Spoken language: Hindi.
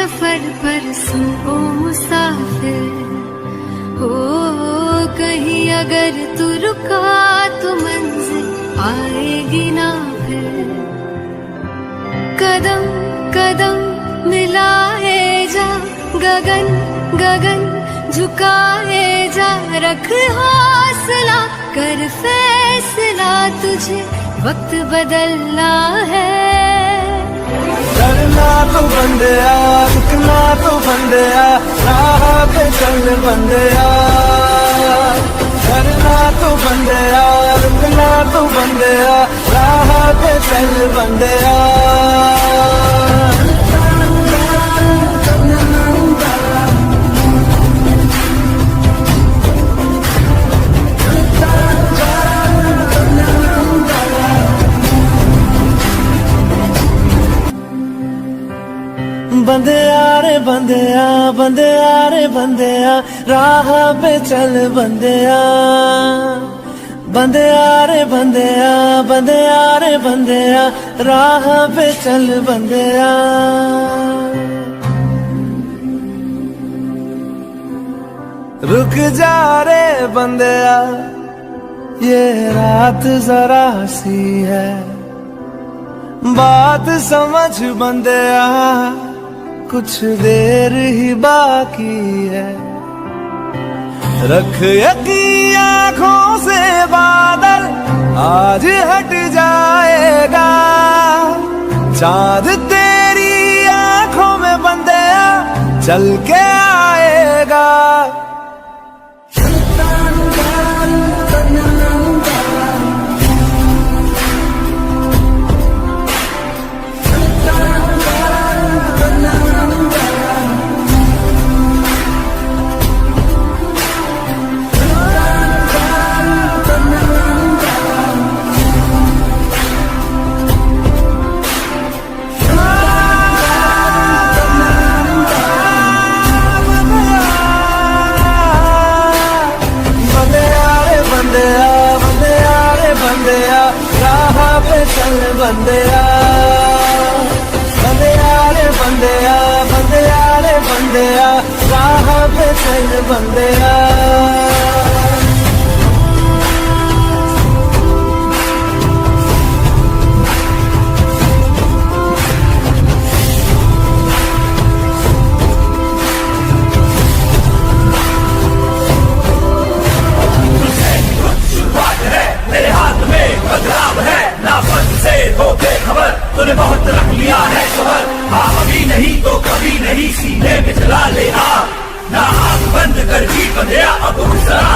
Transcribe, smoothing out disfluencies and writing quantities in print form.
सफर पर सुन ओ मुसाफिर, हो कहीं अगर तू रुका तो मंजिल आएगी ना फिर। कदम कदम मिलाए जा, गगन गगन झुकाए जा, रख हौसला कर फैसला, तुझे वक्त बदलना है। डरना तो बंदिया, रुकना तो बंदिया, राह पे चल बंदिया। डरना तो बंदिया, रुकना तो बंदिया, राह पे चल बंदिया। बंदिया रे बंदिया, बंदिया रे बंदिया, राह पे चल बंदिया। बंदिया रे बंदिया, बंदिया रे बंदिया, राह पे चल बंदिया। रुक जा रे बंदिया, ये रात जरा सी है, बात समझ बंदिया, कुछ देर ही बाकी है। रख यकीन आँखों से बादल, आज हट जाएगा। चांद तेरी आँखों में बंदिया चल के आएगा। राह पे चल बंदिया, बंदिया रे बंदिया, बंदिया रे बंदिया, राह पे चल बंदिया। तूने बहुत रख लिया है सबर, हाँ अभी नहीं तो कभी नहीं, सीने में जला ले आग। ना आँख बंद कर जी बंदिया अब गुजरा।